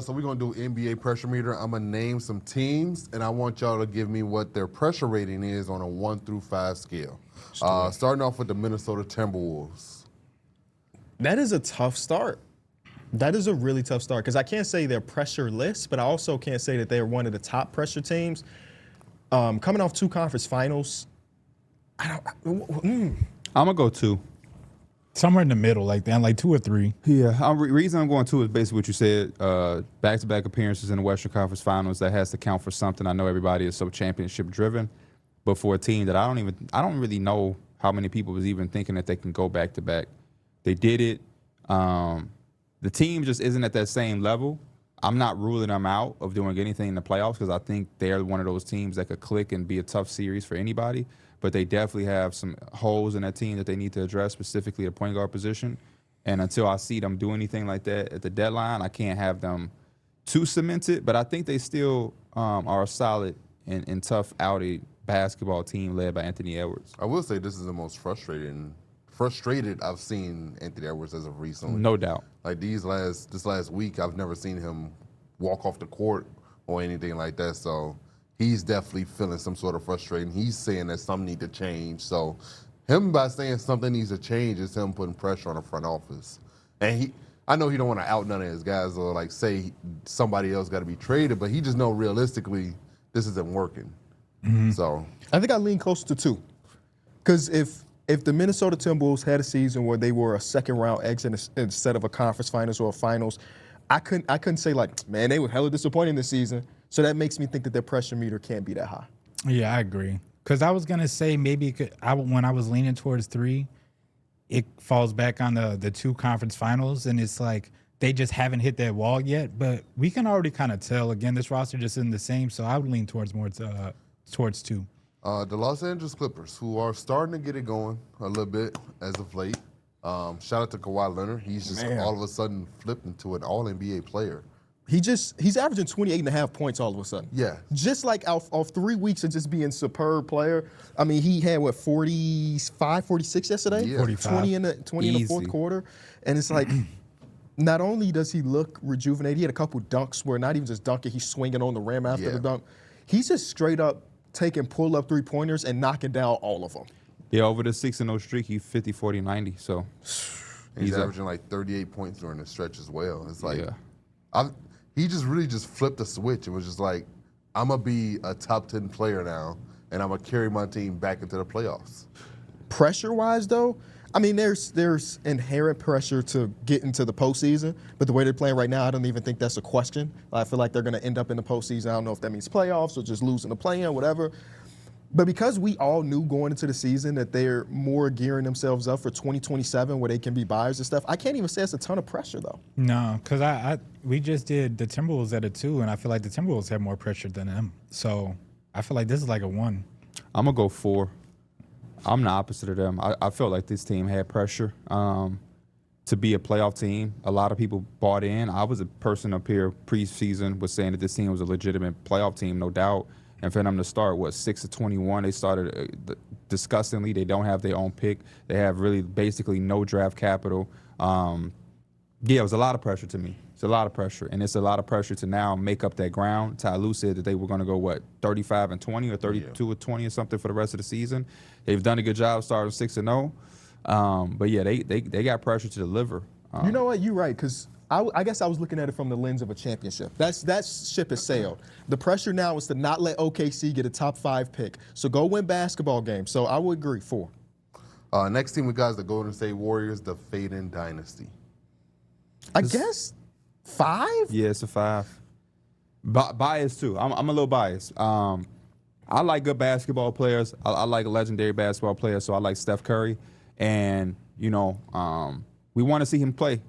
So we're going to do NBA pressure meter. I'm going to name some teams, and I want y'all to give me what their pressure rating is on a 1 through 5 scale. Starting off with the Minnesota Timberwolves. That is a tough start. That is a really tough start because I can't say they're pressureless, but I also can't say that they're one of the top pressure teams. Coming off 2 conference finals, I'm gonna go 2. Somewhere in the middle, like that, like 2 or 3. Yeah, reason I'm going 2 is basically what you said. Back-to-back appearances in the Western Conference Finals, that has to count for something. I know everybody is so championship driven, but for a team that I don't really know how many people was even thinking that they can go back-to-back. They did it. The team just isn't at that same level. I'm not ruling them out of doing anything in the playoffs because I think they're one of those teams that could click and be a tough series for anybody. But they definitely have some holes in that team that they need to address, specifically the point guard position. And until I see them do anything like that at the deadline, I can't have them too cemented. But I think they still are a solid and tough outed basketball team led by Anthony Edwards. I will say this is the most frustrated I've seen Anthony Edwards as of recently. No doubt. Like this last week, I've never seen him walk off the court or anything like that. So he's definitely feeling some sort of frustration. He's saying that something need to change. So him by saying something needs to change is him putting pressure on the front office. And I know he don't want to out none of his guys or like say somebody else got to be traded, but he just know realistically this isn't working. Mm-hmm. So I think I lean closer to 2. Because if the Minnesota Timberwolves had a season where they were a second-round exit instead of a conference finals or a finals, I couldn't say, like, man, they were hella disappointing this season. So that makes me think that their pressure meter can't be that high. Yeah, I agree. Because I was going to say maybe when I was leaning towards 3, it falls back on the 2 conference finals, and it's like they just haven't hit that wall yet. But we can already kind of tell. Again, this roster just isn't the same, so I would lean towards 2. The Los Angeles Clippers, who are starting to get it going a little bit as of late. Shout out to Kawhi Leonard. He's just all of a sudden flipped into an all-NBA player. He's averaging 28.5 points all of a sudden. Yeah. Just like off 3 weeks of just being superb player. I mean, he had, 45, 46 yesterday? Yeah. 45. 20 in the fourth quarter. And it's like, not only does he look rejuvenated, he had a couple dunks where not even just dunking, he's swinging on the rim after the dunk. He's just straight up taking pull-up three-pointers and knocking down all of them. Yeah, over the 6-0 streak, he's 50, 40, 90. So he's averaging like 38 points during the stretch as well. It's like he just really just flipped the switch. It was just like, I'm going to be a top 10 player now, and I'm going to carry my team back into the playoffs. Pressure-wise, though, I mean, there's inherent pressure to get into the postseason, but the way they're playing right now, I don't even think that's a question. I feel like they're going to end up in the postseason. I don't know if that means playoffs or just losing the play-in, whatever. But because we all knew going into the season that they're more gearing themselves up for 2027 where they can be buyers and stuff, I can't even say it's a ton of pressure, though. No, because we just did the Timberwolves at a 2, and I feel like the Timberwolves have more pressure than them. So I feel like this is like a 1. I'm going to go 4. I'm the opposite of them. I felt like this team had pressure to be a playoff team. A lot of people bought in. I was a person up here preseason was saying that this team was a legitimate playoff team, no doubt. And for them to start, 6-21, they started disgustingly. They don't have their own pick. They have really basically no draft capital. It was a lot of pressure to me. It's a lot of pressure, and it's a lot of pressure to now make up that ground. Ty Lue said that they were going to go, 35-20 or 32-20 or something for the rest of the season. They've done a good job starting 6-0. But, yeah, they got pressure to deliver. You know what? You're right, because I guess I was looking at it from the lens of a championship. That ship has sailed. The pressure now is to not let OKC get a top 5 pick. So go win basketball games. So I would agree, 4. Next team we got is the Golden State Warriors, the fading dynasty. I guess 5? Yeah, it's a 5. Biased, too. I'm a little biased. I like good basketball players. I like legendary basketball players, so I like Steph Curry. And, we want to see him play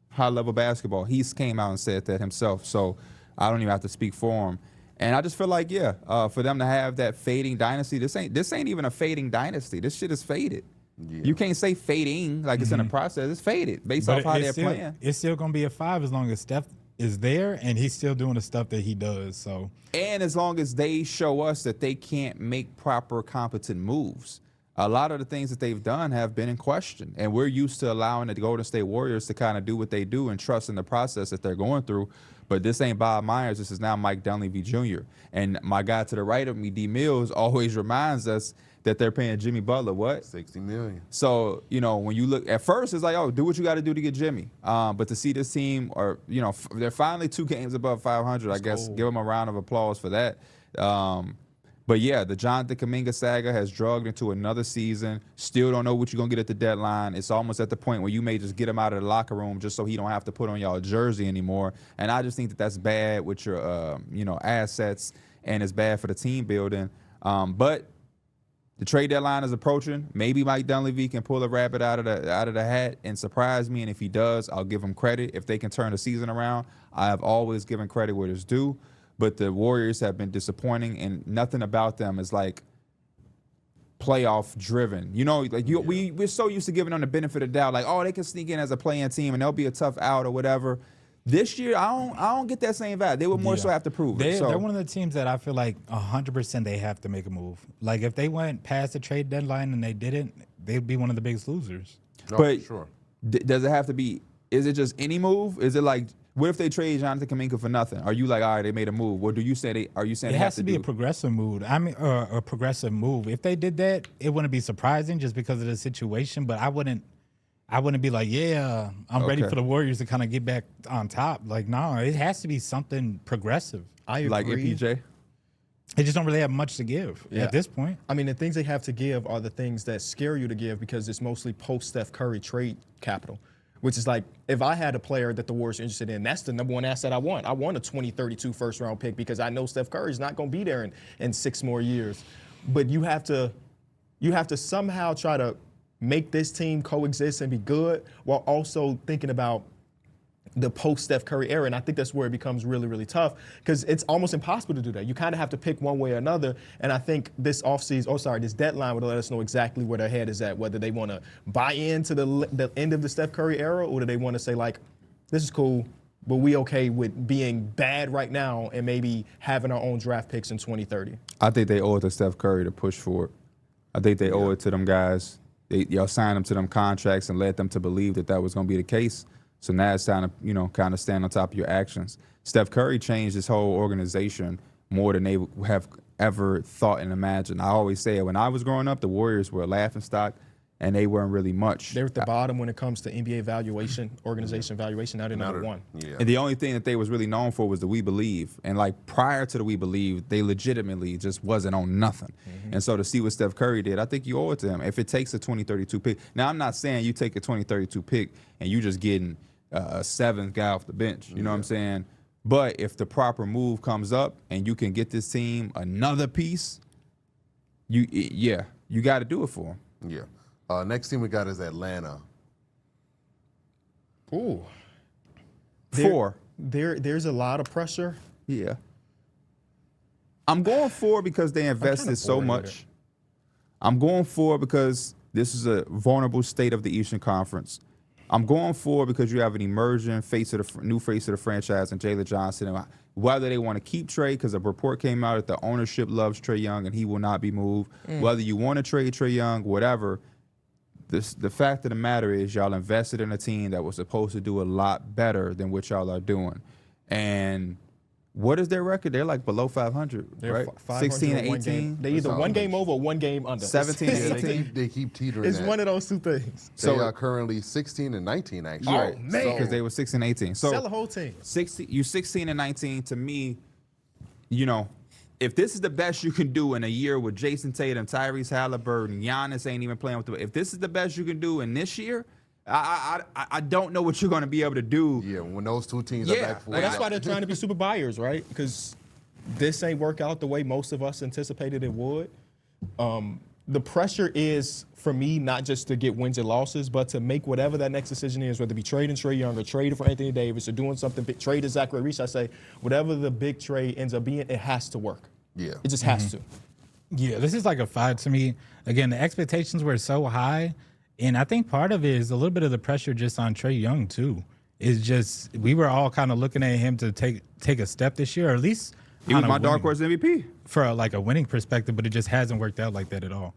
high-level basketball. He's came out and said that himself, so I don't even have to speak for him. And I just feel like, for them to have that fading dynasty, this ain't even a fading dynasty. This shit is faded. Yeah. You can't say fading like it's in a process. It's faded based off how they're playing. It's still going to be a 5 as long as Steph is there and he's still doing the stuff that he does. So, and as long as they show us that they can't make proper, competent moves. A lot of the things that they've done have been in question, and we're used to allowing the Golden State Warriors to kind of do what they do and trust in the process that they're going through. But this ain't Bob Myers. This is now Mike Dunleavy Jr. And my guy to the right of me, D Mills, always reminds us that they're paying Jimmy Butler what? $60 million. So, when you look at first, it's like, oh, do what you got to do to get Jimmy. But to see this team, or they're finally 2 games above 500. I guess give them a round of applause for that. But yeah, the Jonathan Kuminga saga has drugged into another season. Still don't know what you're gonna get at the deadline. It's almost at the point where you may just get him out of the locker room just so he don't have to put on y'all jersey anymore. And I just think that that's bad with your assets, and it's bad for the team building. But the trade deadline is approaching. Maybe Mike Dunleavy can pull a rabbit out of the hat and surprise me. And if he does, I'll give him credit. If they can turn the season around, I have always given credit where it's due. But the Warriors have been disappointing, and nothing about them is like playoff driven. We're so used to giving them the benefit of the doubt, like, oh, they can sneak in as a play-in team and they'll be a tough out or whatever. This year, I don't get that same vibe. They would more so have to prove it. They're one of the teams that I feel like 100% they have to make a move. Like, if they went past the trade deadline and they didn't, they'd be one of the biggest losers. No, but sure. Does it have to be? Is it just any move? Is it like, what if they trade Jonathan Kuminga for nothing? Are you like, all right, they made a move? Or do you say are you saying it they has to be a progressive move? A progressive move. If they did that, it wouldn't be surprising just because of the situation. But I wouldn't be like, yeah, I'm ready for the Warriors to kind of get back on top. Like, no, it has to be something progressive. I agree. Like MPJ? They just don't really have much to give at this point. I mean, the things they have to give are the things that scare you to give because it's mostly post-Steph Curry trade capital, which is like, if I had a player that the Warriors are interested in, that's the number one asset I want. I want a 2032 first-round pick because I know Steph Curry's not going to be there in 6 more years. But you have to somehow try to make this team coexist and be good while also thinking about the post-Steph Curry era. And I think that's where it becomes really, really tough because it's almost impossible to do that. You kind of have to pick one way or another. And I think this deadline would let us know exactly where their head is at, whether they want to buy into the end of the Steph Curry era or do they want to say, like, this is cool, but we okay with being bad right now and maybe having our own draft picks in 2030. I think they owe it to Steph Curry to push for it. I think they owe it to them guys. Y'all signed them to them contracts and led them to believe that was going to be the case. So now it's time to, kind of stand on top of your actions. Steph Curry changed this whole organization more than they have ever thought and imagined. I always say it. When I was growing up, the Warriors were a laughingstock, and they weren't really much. They're at the bottom when it comes to NBA valuation, organization valuation. Now they're number one. Yeah. And the only thing that they was really known for was the We Believe. And like prior to the We Believe, they legitimately just wasn't on nothing. Mm-hmm. And so to see what Steph Curry did, I think you owe it to him. If it takes a 2032 pick. Now, I'm not saying you take a 2032 pick and you just getting a 7th guy off the bench. You know what I'm saying? But if the proper move comes up and you can get this team another piece, you got to do it for them. Yeah. Next team we got is Atlanta. Ooh. 4. There's a lot of pressure. Yeah. I'm going 4 because they invested so much. I'm going 4 because this is a vulnerable state of the Eastern Conference. I'm going 4 because you have an emerging new face of the franchise in Jalen Johnson. And whether they want to keep Trae, because a report came out that the ownership loves Trae Young and he will not be moved. Whether you want to trade Trae Young, whatever, the fact of the matter is y'all invested in a team that was supposed to do a lot better than what y'all are doing. And what is their record? They're like below 500, right? 16 and 18. They either one game over or one game under. 17 and 18. They keep teetering. It's one of those two things. They are currently 16 and 19, actually. Oh, man. Because they were 16 and 18. So sell the whole team. 16 and 19, to me, if this is the best you can do in a year with Jason Tatum, Tyrese Halliburton, Giannis ain't even playing with if this is the best you can do in this year, I don't know what you're going to be able to do. Yeah, when those two teams are back. Well, that's why they're trying to be super buyers, right? Because this ain't work out the way most of us anticipated it would. The pressure is, for me, not just to get wins and losses, but to make whatever that next decision is, whether it be trading Trae Young or trading for Anthony Davis or doing something big, trading Zachary Reese. I say, whatever the big trade ends up being, it has to work. Yeah. It just has to. Yeah, this is like a 5 to me. Again, the expectations were so high. And I think part of it is a little bit of the pressure just on Trae Young, too. It's just, we were all kind of looking at him to take a step this year, or at least he was my dark horse MVP. For like a winning perspective, but it just hasn't worked out like that at all.